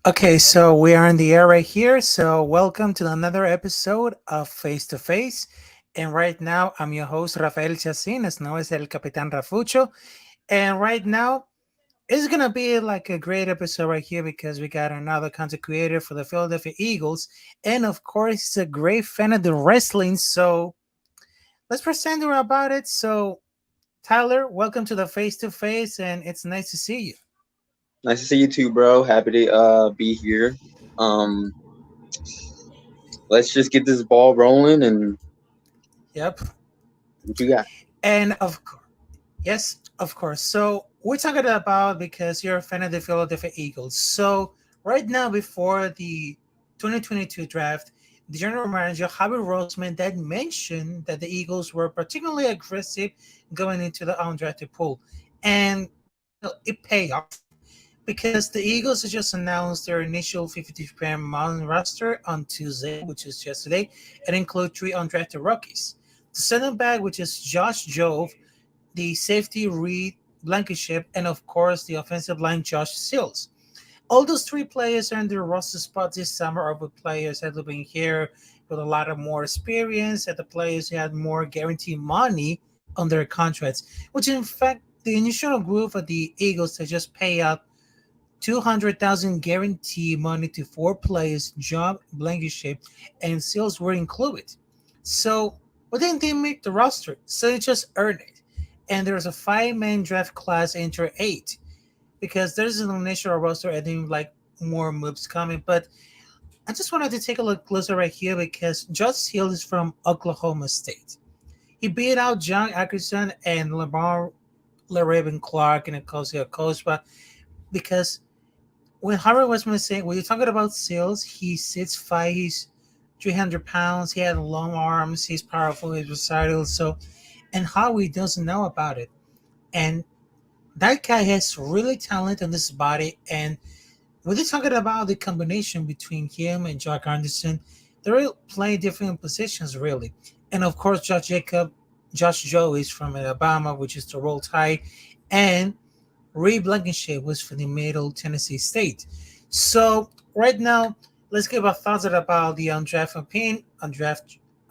Okay, so we are in the air right here. So welcome to another episode of Face to Face. And right now, I'm your host, Rafael Chacin, as known as El Capitán Rafucho. And right now, it's gonna be like a great episode right here because we got another content creator for the Philadelphia Eagles, and of course, he's a great fan of the wrestling. So let's present her about it. So Tyler, welcome to the Face to Face, and it's nice to see you. Nice to see you too, bro. Happy to be here. Um, let's just get this ball rolling and Yep. what you got. And of course, yes, of course. So we're talking about because you're a fan of the Philadelphia Eagles. So right now, before the 2022 draft, the general manager Javi Roseman that mentioned that the Eagles were particularly aggressive going into the undrafted pool, and it paid off because the Eagles just announced their initial 53-man roster on Tuesday, which is yesterday, and include three undrafted rookies. The center back, which is Josh Jove, the safety Reed Blankenship, and of course the offensive line Josh Seals. All those three players earned their roster spots this summer over players that have been here with a lot of more experience and the players who had more guaranteed money on their contracts, which in fact the initial group of the Eagles to just pay out 200,000 guarantee money to four players, John Blankenship and Seals were included. So, but then they make the roster, so they just earned it. And there's a five-man draft class enter eight because there's an initial roster and then like more moves coming. But I just wanted to take a look closer right here because Josh Hill is from Oklahoma State. He beat out John Atkinson and Lamar LaRaven Clark in a coach, but because when Harvard was saying, when you're talking about sales, he sits five, he's 300 pounds, he had long arms, he's powerful, he's versatile. So, and Howie doesn't know about it. And that guy has really talent in this body. And when they're talking about the combination between him and Jock Anderson, they're really playing different positions, really. And of course, Josh Joe is from Alabama, which is the roll tide. And Ray Blankenship was from the Middle Tennessee State. So right now, let's give our thoughts about the undraft,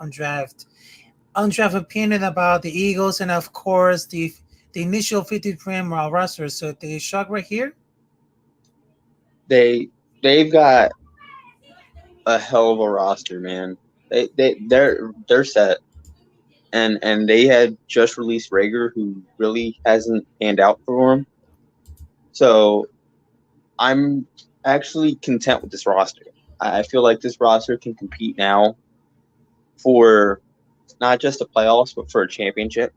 undraft opinion about the Eagles, and of course the initial 50 prime roster. So the shock right here. They've got a hell of a roster, man. They're set, and they had just released Rager, who really hasn't panned out for them. So I'm actually content with this roster. I feel like this roster can compete now for not just the playoffs, but for a championship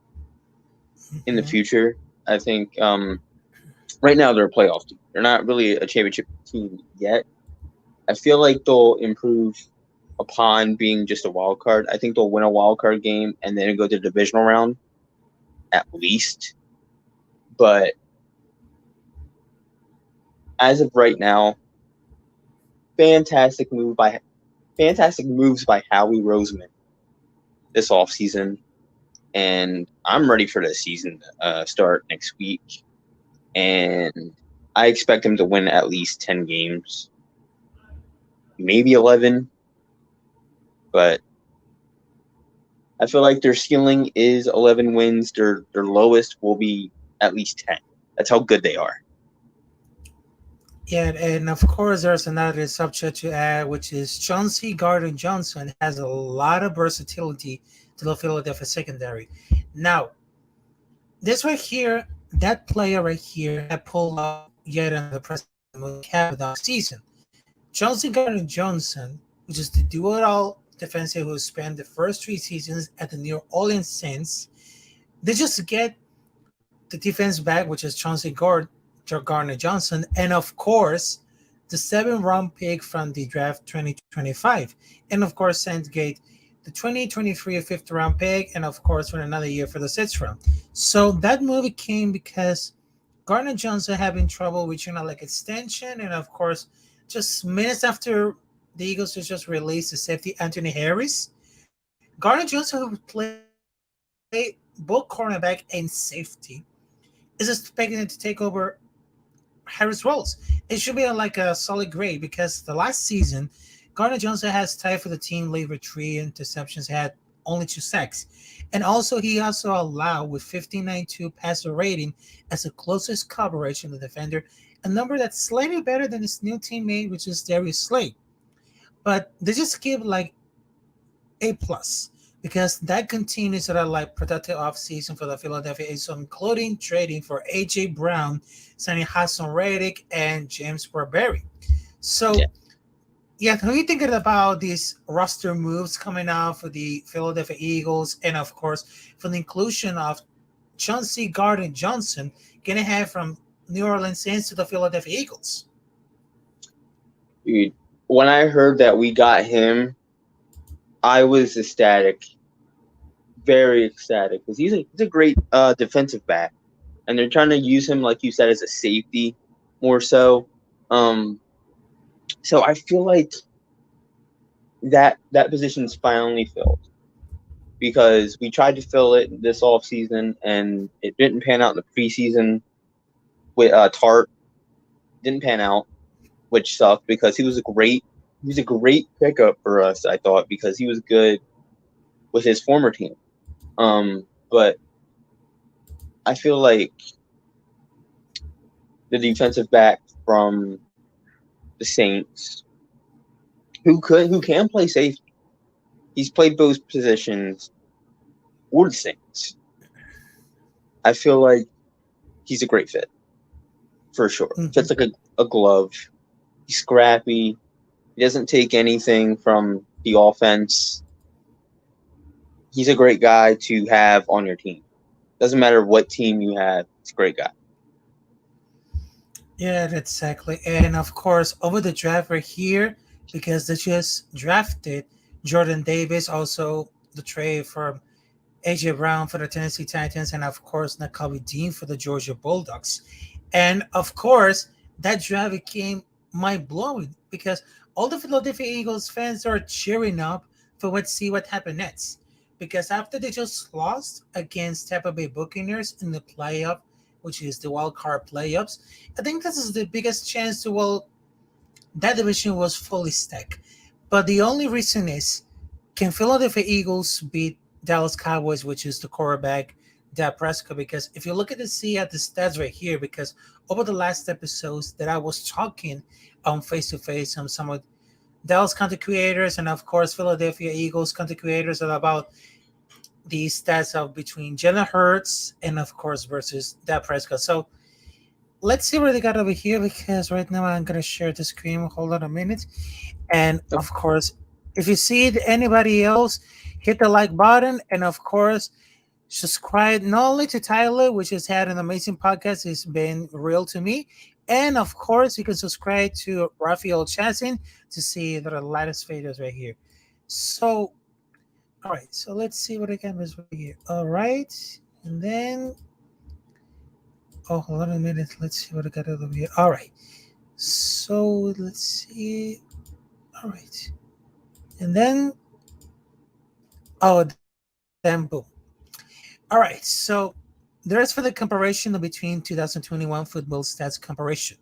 in the Mhm. future. I think right now they're a playoff team. They're not really a championship team yet. I feel like they'll improve upon being just a wild card. I think they'll win a wild card game and then go to the divisional round at least. But as of right now, fantastic move by fantastic moves by Howie Roseman this offseason. And I'm ready for the season start next week. And I expect him to win at least 10 games, maybe 11. But I feel like their ceiling is 11 wins. Their lowest will be at least 10. That's how good they are. Yeah, and of course there's another subject to add, which is Chauncey Gardner Johnson has a lot of versatility to the Philadelphia secondary. Now, this right here, that player right here had pulled off yet another president move cap the season. Chauncey Gardner Johnson, which is the do-it-all defensive who spent the first three seasons at the New Orleans Saints, they just get the defense back, which is Gardner Johnson, and of course, the seven-round pick from the draft 2025, and of course, Sandgate, the 2023 fifth-round pick, and of course, for another year for the sixth round. So that movie came because Gardner Johnson having trouble reaching a like extension, and of course, just minutes after the Eagles just released the safety Anthony Harris, Gardner Johnson, who played both cornerback and safety, is expected to take over Harris Rolls. It should be like a solid grade because the last season, Gardner Johnson has tied for the team lead with three interceptions, had only two sacks. And also, he also allowed with 15.92 passer rating as the closest coverage in the defender, a number that's slightly better than his new teammate, which is Darius Slade. But they just give like A plus because that continues at a like productive offseason for the Philadelphia Eagles, including trading for AJ Brown, signing Hassan Reddick, and James Barberi. Yeah. So yeah, how are you thinking about these roster moves coming out for the Philadelphia Eagles, and of course for the inclusion of Chauncey Gardner Johnson getting ahead from New Orleans Saints to the Philadelphia Eagles? Dude, when I heard that we got him, I was ecstatic, very ecstatic, because he's a great defensive back, and they're trying to use him like you said as a safety more so. Um, so I feel like that position's finally filled because we tried to fill it this off season and it didn't pan out in the preseason with Tart didn't pan out, which sucked because he was a great pickup for us. I thought because he was good with his former team. But I feel like the defensive back from the Saints who can play safety. He's played both positions for the Saints. I feel like he's a great fit for sure. Mhm. Fits like a glove. He's scrappy. He doesn't take anything from the offense. He's a great guy to have on your team. Doesn't matter what team you have. He's a great guy. Yeah, exactly. And of course, over the draft right here, because they just drafted Jordan Davis, also the trade for AJ Brown for the Tennessee Titans, and of course, Nakobe Dean for the Georgia Bulldogs. And of course, that draft became mind blowing because all the Philadelphia Eagles fans are cheering up for what see what happened next. Because after they just lost against Tampa Bay Buccaneers in the playoff, which is the wild card playoffs, I think this is the biggest chance to that division was fully stacked. But the only reason is, can Philadelphia Eagles beat Dallas Cowboys, which is the quarterback Dak Prescott? Because if you look at the stats right here, because over the last episodes that I was talking face to face on some of Dallas content creators and of course Philadelphia Eagles content creators about the stats of between Jalen Hurts and of course versus Dak Prescott. So let's see what they got over here because right now I'm gonna share the screen. Hold on a minute. And of course, if you see anybody else, hit the like button. And of course, subscribe not only to Tyler, which has had an amazing podcast, it's been real to me. And of course, you can subscribe to Rafael Chacin to see the latest videos right here. So, all right, so let's see what I got is right here. All right, and then, oh, hold on a minute. Let's see what I got over here. All right, so let's see. All right, and then, oh, then boom. All right, so there's for the comparison between 2021 football stats comparison.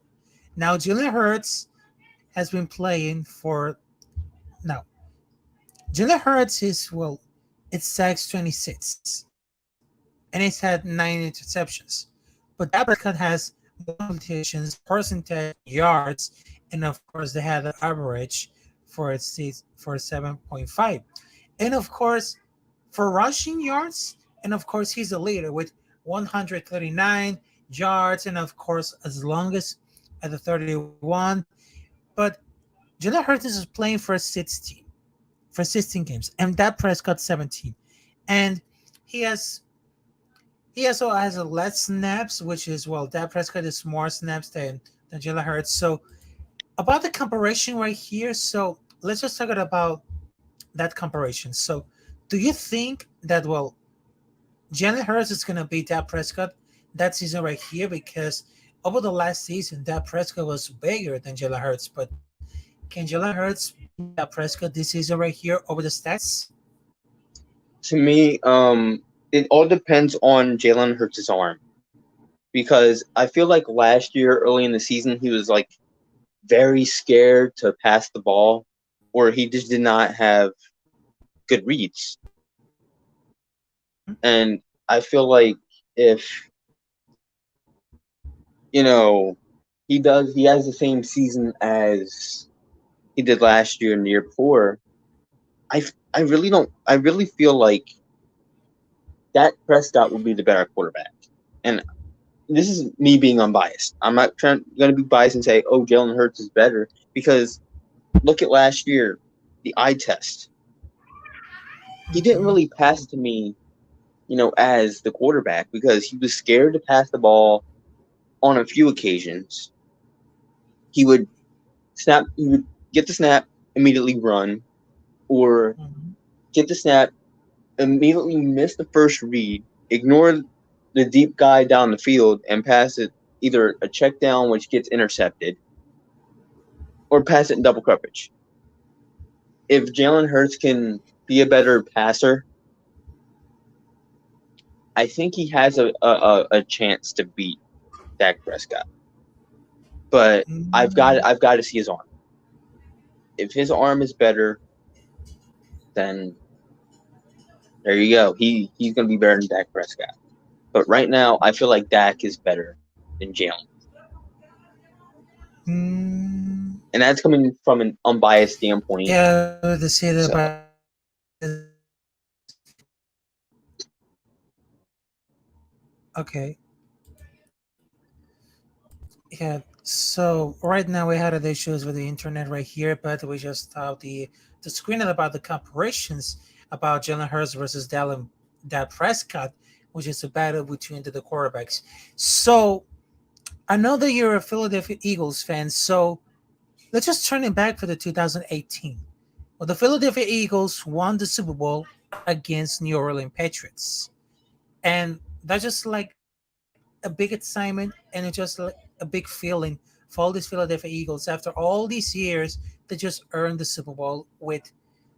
Now, Jalen Hurts has been playing for now. Jalen Hurts is it's sacks 26, and it's had 9 interceptions. But Dak Prescott has more completions, percentage, yards, and of course they had an average for 7.5. And of course, for rushing yards, and of course he's a leader with 139 yards, and of course as long as at the 31. But Jalen Hurts is playing for 16 games, and that Prescott 17, and he has he also has a less snaps, which is that Prescott is more snaps than Jalen Hurts. So about the comparison right here, so let's just talk about that comparison. So do you think that Jalen Hurts is gonna beat Dak Prescott that season right here? Because over the last season, Dak Prescott was bigger than Jalen Hurts, but can Jalen Hurts beat Dak Prescott this season right here over the stats? To me, it all depends on Jalen Hurts' arm. because I feel like last year, early in the season, he was like very scared to pass the ball, or he just did not have good reads. And I feel like if, you know, he has the same season as he did last year and the year before, I, I really feel like Dak Prescott would be the better quarterback. And this is me being unbiased. I'm not going to be biased and say, oh, Jalen Hurts is better, because look at last year, the eye test. He didn't Mhm. really pass it to me, as the quarterback, because he was scared to pass the ball on a few occasions. He would he would get the snap, immediately run, or Mhm. get the snap, immediately miss the first read, ignore the deep guy down the field, and pass it either a check down, which gets intercepted, or pass it in double coverage. If Jalen Hurts can be a better passer, I think he has a chance to beat Dak Prescott. But Mm. I've got to see his arm. If his arm is better, then there you go. He's gonna be better than Dak Prescott. But right now, I feel like Dak is better than Jalen, Mm. and that's coming from an unbiased standpoint. Yeah, to say that So about okay. Yeah. So right now we had the issues with the internet right here, but we just have the screen about the comparisons about Jalen Hurts versus Dak Prescott, which is a battle between the quarterbacks. So I know that you're a Philadelphia Eagles fan, so let's just turn it back for the 2018. Well, the Philadelphia Eagles won the Super Bowl against New Orleans Patriots. And that's just like a big excitement, and it's just like a big feeling for all these Philadelphia Eagles after all these years. They just earned the Super Bowl with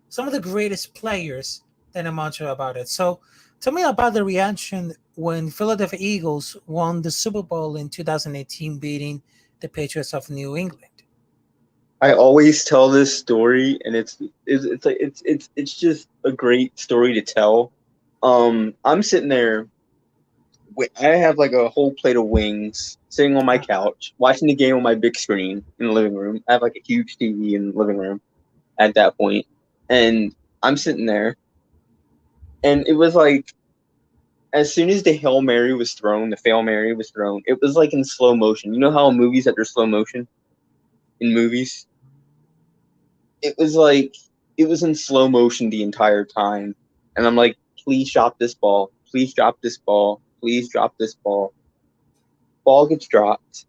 some of the greatest players that I'm not sure about it. So tell me about the reaction when Philadelphia Eagles won the Super Bowl in 2018, beating the Patriots of New England. I always tell this story, and it's like it's just a great story to tell. I'm sitting there. I have like a whole plate of wings sitting on my couch, watching the game on my big screen in the living room. I have like a huge TV in the living room at that point, and I'm sitting there, and it was like as soon as the Hail Mary was thrown, the Fail Mary was thrown, it was like in slow motion. You know how in movies that there's slow motion in movies? It was like it was in slow motion the entire time. And I'm like, please drop this ball. Please drop this ball. Please drop this ball. Ball gets dropped.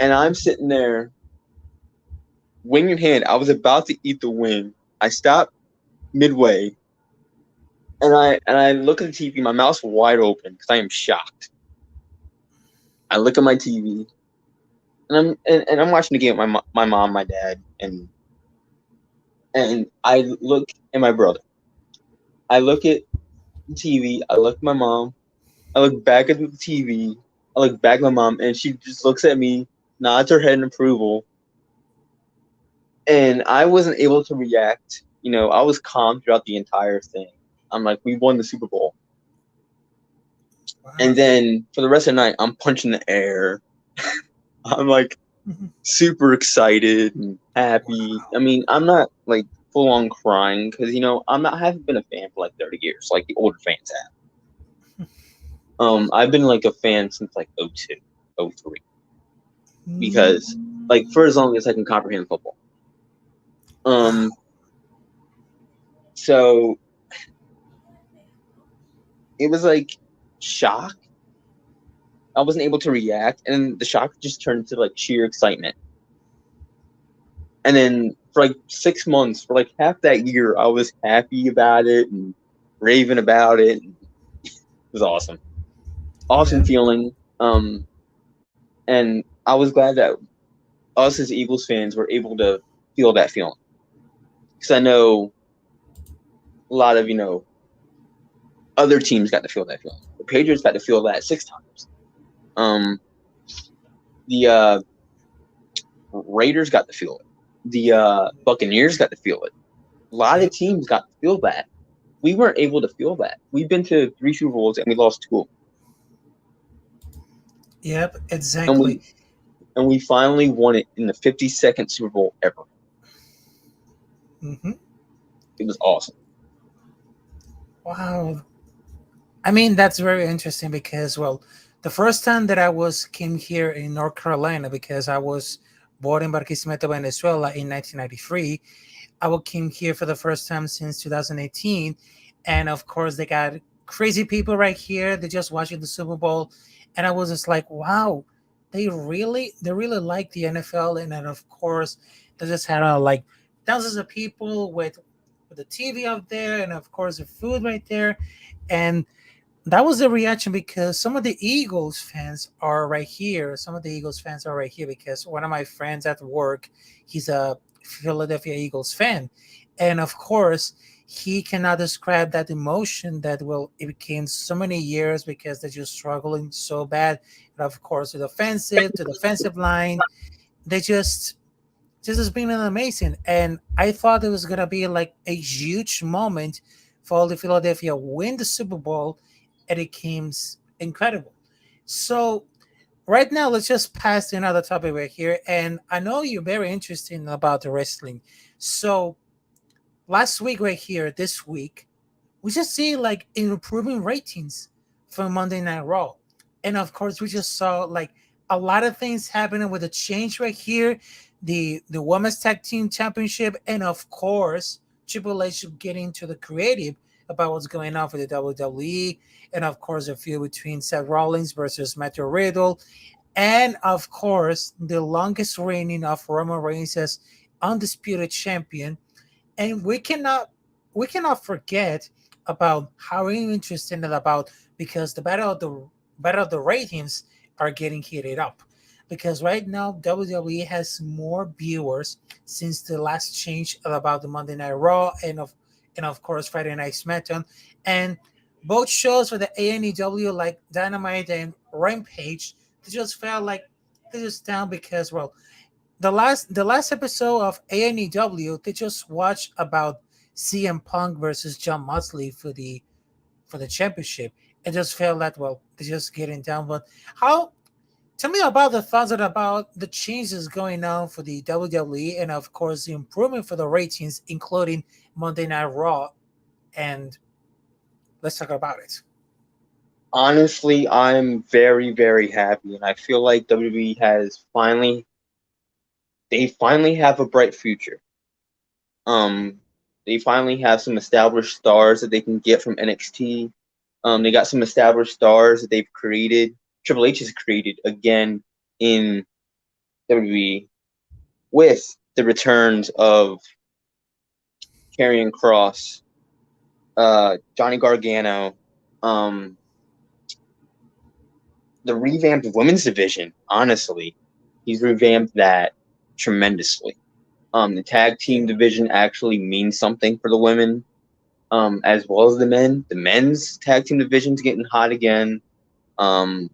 And I'm sitting there, wing in hand. I was about to eat the wing. I stopped midway, and I look at the TV, my mouth's wide open because I am shocked. I look at my TV, and I'm watching the game with my mom, my dad, and I look at my brother. I look at the TV. I look at my mom. I look back at the TV. I look back at my mom, and she just looks at me, nods her head in approval, and I wasn't able to react. I was calm throughout the entire thing. I'm like, we won the Super Bowl. And Wow. then for the rest of the night, I'm punching the air. I'm like super excited and happy. I Wow. mean, I'm not like full on crying because I haven't been a fan for like 30 years, like the older fans have. I've been like a fan since like '02, '03, because like for as long as I can comprehend football. Um, Wow. so it was like shock. I wasn't able to react, and the shock just turned into like sheer excitement. And then for like 6 months, for like half that year, I was happy about it and raving about it. It was awesome, awesome Yeah. feeling. And I was glad that us as Eagles fans were able to feel that feeling, because I know a lot of other teams got to feel that feeling. The Patriots got to feel that 6 times. Um, the Raiders got to feel it. The Buccaneers got to feel it. A lot of Yep. teams got to feel that. We weren't able to feel that. We've been to 3 Super Bowls and we lost two, Yep. and Exactly. we finally won it in the 52nd Super Bowl ever. Hmm. It was awesome. Wow. I mean, that's very interesting because, well, the first time that I was came here in North Carolina, because I was born in Barquisimeto, Venezuela in 1993. I came here for the first time since 2018, and of course they got crazy people right here. They just watching the Super Bowl, and I was just like, wow, they really like the NFL, and then of course they just had like thousands of people with the TV out there, and of course the food right there, and that was the reaction because some of the Eagles fans are right here. Some of the Eagles fans are right here because one of my friends at work, he's a Philadelphia Eagles fan. And of course, he cannot describe that emotion that will it became so many years because they're just struggling so bad. And of course, to the defensive line, they just this has been an amazing. And I thought it was gonna be like a huge moment for the Philadelphia win the Super Bowl, and it came incredible. So right now, let's just pass to another topic right here. And I know you're very interested about the wrestling. So last week right here, this week, we just see like improving ratings for Monday Night Raw. And of course, we just saw like a lot of things happening with the change right here, the women's tag team championship, and of course, Triple H getting to the creative about what's going on for the WWE, and of course, a feud between Seth Rollins versus Matthew Riddle, and of course, the longest reigning of Roman Reigns as undisputed champion, and we cannot forget about how interesting it about because the better the ratings are getting heated up because right now WWE has more viewers since the last change about the Monday Night Raw and of course Friday Night SmackDown, and both shows for the ANEW like Dynamite and Rampage, they just felt like they just down because, well, the last episode of ANEW, they just watched about CM Punk versus John Moxley for the championship. It just felt that, well, they're just getting down. But how? Tell me about the thoughts about the changes going on for the WWE, and of course the improvement for the ratings, including Monday Night Raw. And let's talk about it. Honestly, I'm very, very happy, and I feel like WWE has they finally have a bright future. Um, they finally have some established stars that they can get from NXT. They got some established stars that they've created. Triple H has created again in WWE with the returns of Karrion Cross, Johnny Gargano, um, the revamped women's division. Honestly, he's revamped that tremendously. The tag team Yeah. division actually means something for the women, as well as the men. The men's tag team division's getting hot again. Um,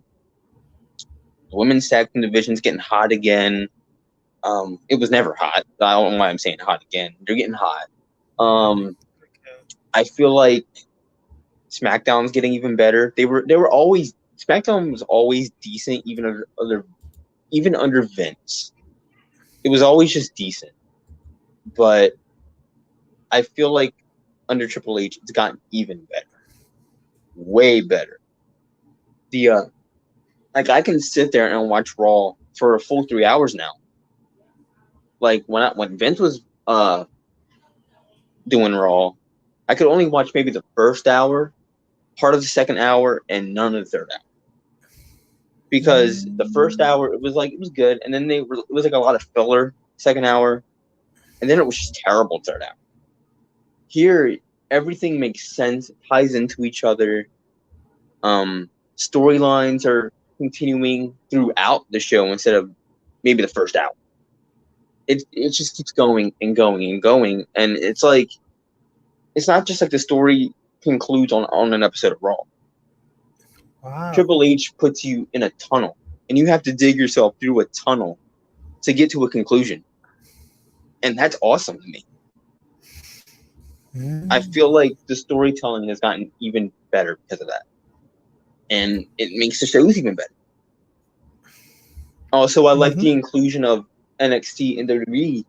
the women's tag team division's getting hot again. It was never hot. I don't know why I'm saying hot again. They're getting hot. Um, I feel like SmackDown's getting even better. They were always SmackDown was always decent, even under Vince. It was always just decent. But I feel like under Triple H, it's gotten even better, way better. The like I can sit there and watch Raw for a full 3 hours now. Like when Vince was doing Raw, I could only watch maybe the first hour, part of the second hour, and none of the third hour. Because the first Mm, hour it was good, and then it was like a lot of filler second hour, and then it was just terrible third hour. Here, everything makes sense, ties into each other. Storylines are continuing throughout the show instead of maybe the first hour. It just keeps going and going and going, and it's like it's not just like the story concludes on an episode of Raw. wow. Triple H puts you in a tunnel and you have to dig yourself through a tunnel to get to a conclusion. And that's awesome to me. I Mm. feel like the storytelling has gotten even better because of that. And it makes the shows even better. Also, I like Mm-hmm. the inclusion of NXT and WWE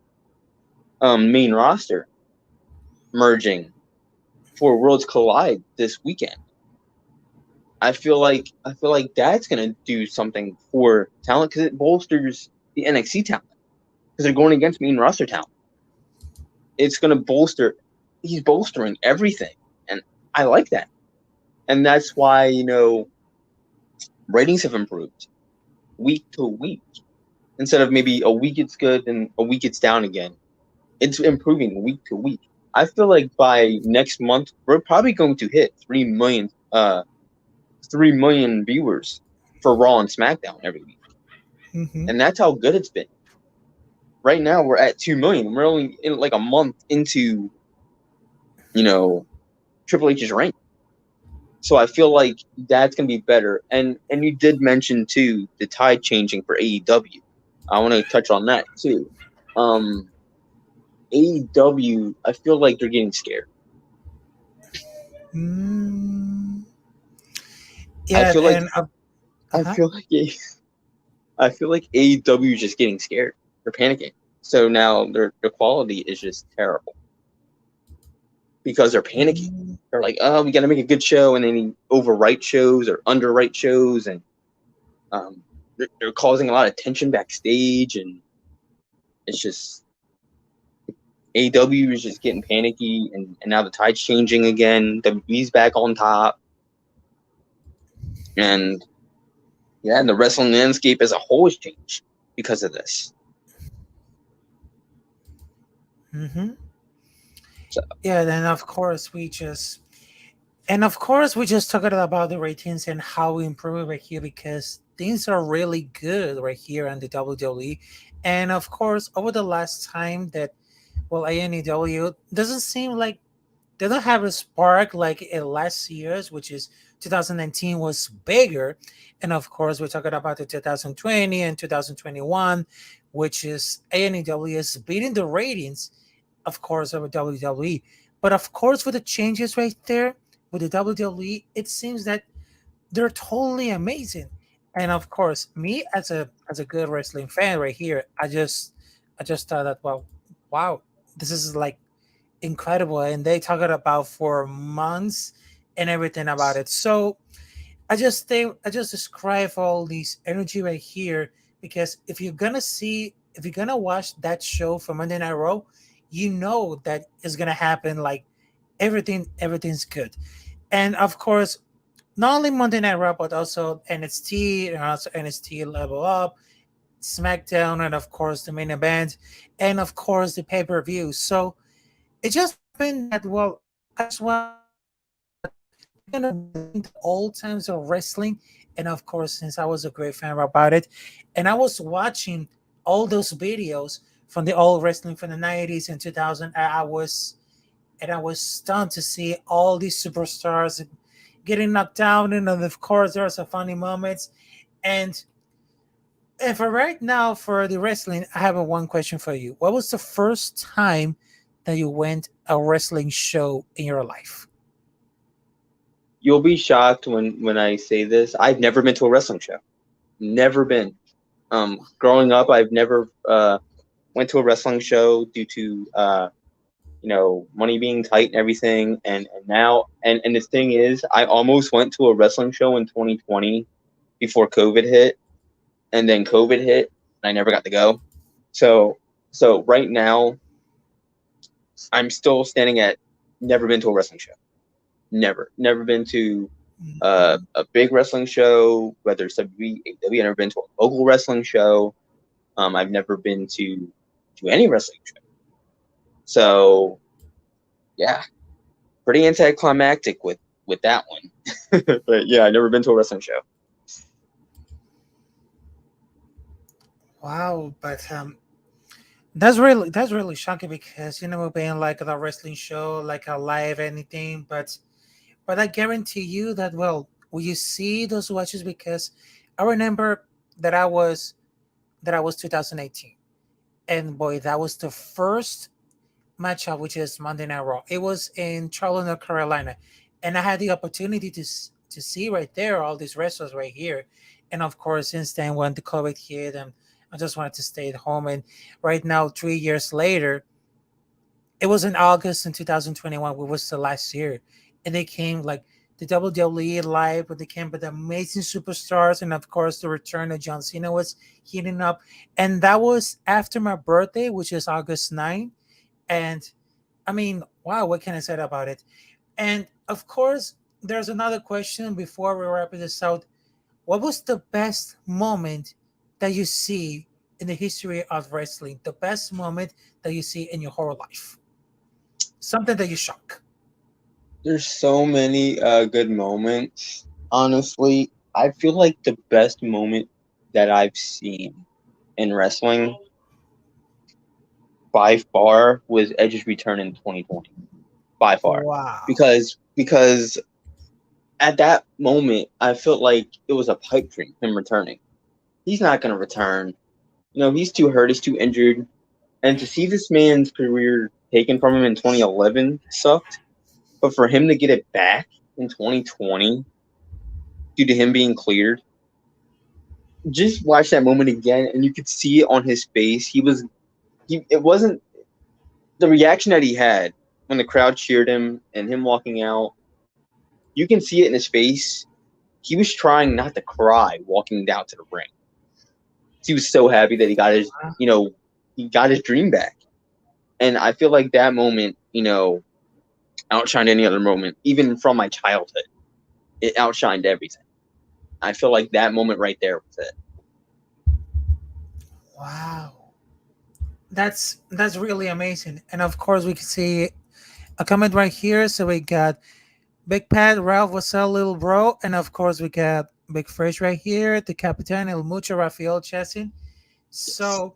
main roster merging for Worlds Collide this weekend. I feel like that's gonna do something for talent because it bolsters the NXT talent because they're going against main roster talent. It's gonna bolster. He's bolstering everything, and I like that. And that's why ratings have improved week to week instead of maybe a week it's good and a week it's down again. It's improving week to week. I feel like by next month we're probably going to hit 3 million viewers for Raw and SmackDown every week, Mm-hmm. and that's how good it's been. Right now we're at 2 million. We're only in like a month into you know Triple H's reign, so I feel like that's gonna be better. And you did mention too the tide changing for AEW. I want to touch on that too. Um, AEW, I feel like they're getting scared. Mm. I Yeah, feel like and I uh-huh. feel like I feel like AEW is just getting scared. They're panicking. So now their quality is just terrible because they're panicking. Mm. They're like, oh, we got to make a good show, and then you overwrite shows or underwrite shows, and um, they're causing a lot of tension backstage, and it's just AEW is just getting panicky, and now the tide's changing again. WWE's back on top, and yeah, and the wrestling landscape as a whole has changed because of this. Mm-hmm. So Yeah, then of course we just talked about the ratings and how we improve right here because things are really good right here on the WWE. And of course, over the last time that ANEW doesn't seem like they don't have a spark like in last year's, which is 2019 was bigger. And of course, we're talking about the 2020 and 2021, which is ANEW is beating the ratings, of course, over WWE. But of course, with the changes right there with the WWE, it seems that they're totally amazing. And of course, me as a good wrestling fan right here, I just thought that wow, this is like incredible, and they talked about for months and everything about it. So I just describe all these energy right here because if you're gonna watch that show from Monday Night Raw, you know that is gonna happen like everything's good. And of course, not only Monday Night Raw but also NXT and also NXT Level Up, SmackDown, and of course the main event, and of course the pay-per-view. So it just happened that I just watched that they're gonna bring the old times of wrestling, and of course, since I was a great fan about it, and I was watching all those videos from the old wrestling from the 90s and 2000, I was stunned to see all these superstars getting knocked down, and of course, there are some funny moments, and for right now, for the wrestling, I have a one question for you. What was the first time that you went a wrestling show in your life? you'll be shocked when I say this. I've never been to a wrestling show. Never been. Growing up, I've never went to a wrestling show due to money being tight and everything. And now and the thing is, I almost went to a wrestling show in 2020 before COVID hit, and then COVID hit, and I never got to go. So so right now, I'm still standing at never been to a wrestling show. Never been to a big wrestling show, whether it's WWE, AEW. I've never been to a local wrestling show. I've never been to any wrestling show. So yeah, pretty anticlimactic with that one. But yeah, I've never been to a wrestling show. Wow, but that's really shocking because you never been like at a wrestling show, like a live anything. But I guarantee you that will you see those watches because I remember that I was 2018, and boy, that was the first matchup, which is Monday Night Raw. It was in Charlotte, North Carolina, and I had the opportunity to see right there all these wrestlers right here. And of course, since then, when the COVID hit, and I just wanted to stay at home. And right now, 3 years later, it was in August in 2021, which was the last year, and they came like the WWE live, but they came with amazing superstars, and of course the return of John Cena was heating up, and that was after my birthday, which is August 9th. And I mean, wow, what can I say about it? And of course, there's another question before we wrap this out. What was the best moment that you see in the history of wrestling? The best moment that you see in your whole life? Something that you shock. There's so many good moments. Honestly, I feel like the best moment that I've seen in wrestling by far was Edge's return in 2020. By far, Wow. because at that moment I felt like it was a pipe dream him returning. He's not gonna return. He's too hurt. He's too injured. And to see this man's career taken from him in 2011 sucked. But for him to get it back in 2020 due to him being cleared, just watch that moment again, and you could see it on his face. It wasn't the reaction that he had when the crowd cheered him and him walking out. You can see it in his face. He was trying not to cry walking down to the ring. He was so happy that he got his dream back. And I feel like that moment, outshined any other moment, even from my childhood. It outshined everything. I feel like that moment right there was it. Wow. That's really amazing. And of course we can see a comment right here. So we got Big Pat, Ralph, what's up, little bro? And of course we got Big Fresh right here, the Capitan El Mucho Rafael Chacin. Yes. So,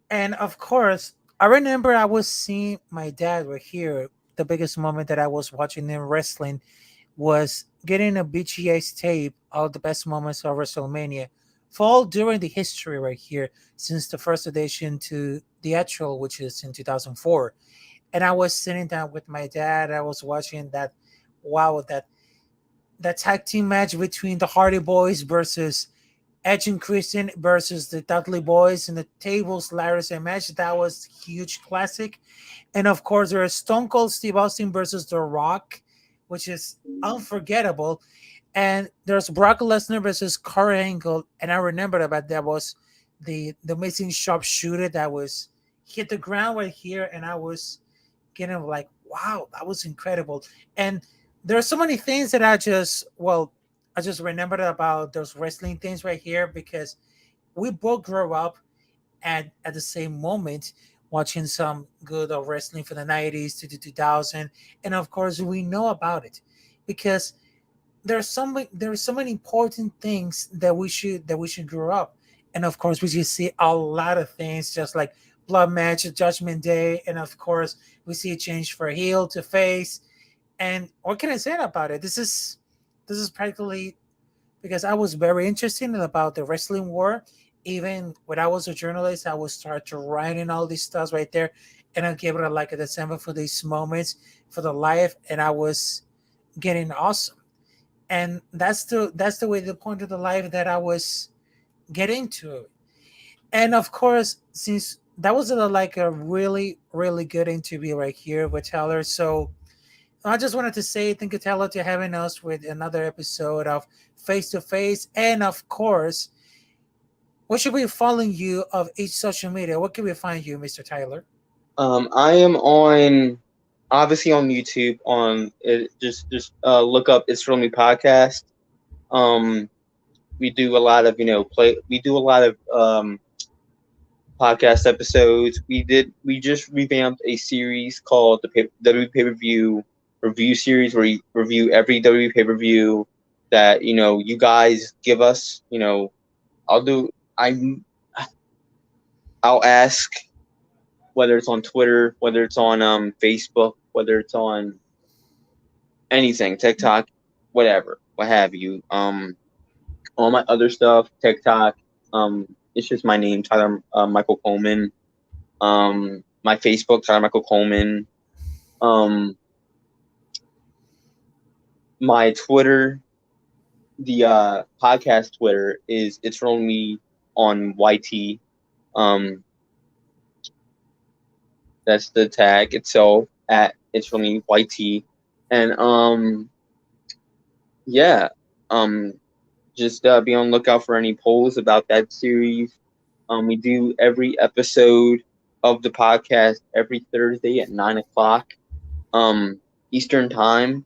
and of course, I remember I was seeing my dad right here. The biggest moment that I was watching him wrestling was getting a BGS tape of the best moments of WrestleMania, fall during the history right here, since the first edition to the actual, which is in 2004. And I was sitting down with my dad. I was watching that, wow, that tag team match between the Hardy Boys versus Edge and Christian versus the Dudley Boys and the tables, ladders, and match. That was huge classic. And of course, there is Stone Cold Steve Austin versus The Rock, which is unforgettable. And there's Brock Lesnar versus Kurt Angle. And I remember that was the missing sharpshooter that was hit the ground right here. And I was getting like, wow, that was incredible. And there are so many things that I just remembered about those wrestling things right here because we both grew up at the same moment watching some good of wrestling from the 90s to the 2000, and of course we know about it because there's so many important things that we should grow up. And of course we just see a lot of things just like blood match, Judgment Day, and of course we see a change for heel to face. And what can I say about it? This is practically because I was very interested in about the wrestling war. Even when I was a journalist, I would start to write in all these stuff right there, and I gave it like a December for these moments for the life, and I was getting awesome. And that's the way the point of the life that I was getting to. And of course, since that was like a really really good interview right here with Taylor, so I just wanted to say thank you, Taylor, to having us with another episode of Face to Face. And of course, what should we following you of each social media? What can we find you, Mr. Tyler? I am on obviously on YouTube. On it, just look up It's Real Me podcast. Um, we do a lot of play. We do a lot of podcast episodes. We just revamped a series called the W Pay Per View review series, where we review every W pay per view that you guys give us. I'll do. I I'll ask whether it's on Twitter, whether it's on Facebook, whether it's on anything, TikTok, whatever, what have you. All my other stuff, TikTok. It's just my name, Tyler Michael Coleman. My Facebook, Tyler Michael Coleman. Um, my Twitter, the podcast Twitter is it's only on YT. Um, that's the tag itself at it's only YT, and yeah, um, just be on lookout for any polls about that series. We do every episode of the podcast every Thursday at 9 o'clock Eastern time,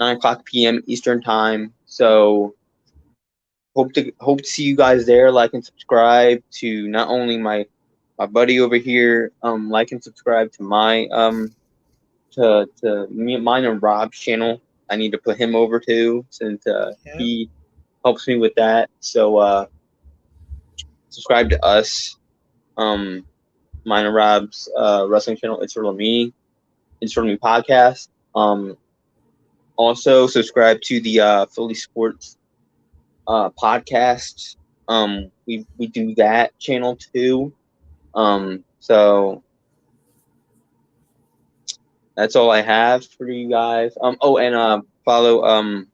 9 o'clock p.m. Eastern time. So hope to see you guys there. Like and subscribe to not only my buddy over here. Like and subscribe to my to me mine and Rob's channel. I need to put him over too since Yep. he helps me with that. So subscribe to us. Um, mine and Rob's wrestling channel. It's for me. It's for me podcast. Also subscribe to the Philly Sports podcast. We do that channel too. So that's all I have for you guys. Oh, and follow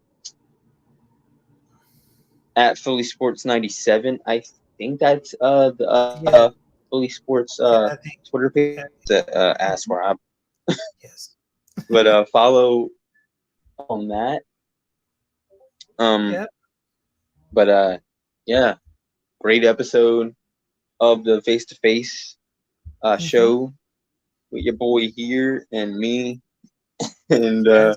at Philly Sports 97. I think that's the Yeah. Philly Sports Yeah. I think. Twitter page. Yeah. Ask Mhm. where I'm, Yes. but follow on that. Um, Yep. but yeah, great episode of the face to face Hmm. show with your boy here and me. And Yes.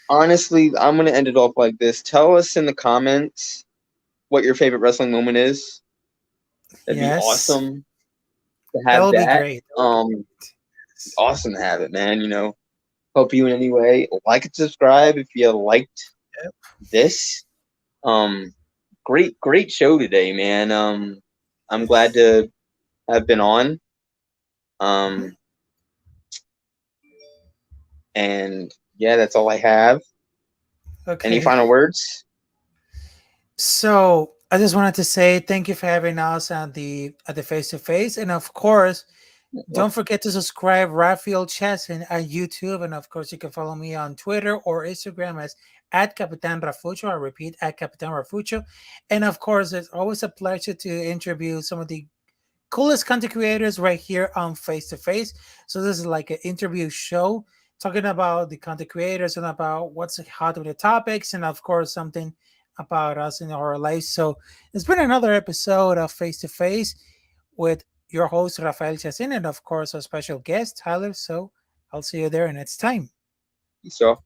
honestly, I'm gonna end it off like this. Tell us in the comments what your favorite wrestling moment is. That'd be Yes. awesome to have That'll be that. great. That'll be great. Yes. Awesome to have it, man. Help you in any way. Like and subscribe if you liked Yep. this. Um, great show today, man. I'm glad Yes. to have been on. Mhm. Um, and yeah, that's all I have. Any Okay. final words? So I just wanted to say thank you for having us at the face to face, and of course, Well, don't forget to subscribe Rafael Chacin at YouTube, and of course, you can follow me on Twitter or Instagram as at Capitán Rafucho. I repeat, at Capitán Rafucho, and of course, it's always a pleasure to interview some of the coolest content creators right here on Face to Face. So this is like an interview show talking about the content creators and about what's hot with the topics, and of course something about us in our lives. So it's been another episode of Face to Face with your host Rafael Chacin and of course our special guest Tyler. So I'll see you there next time. so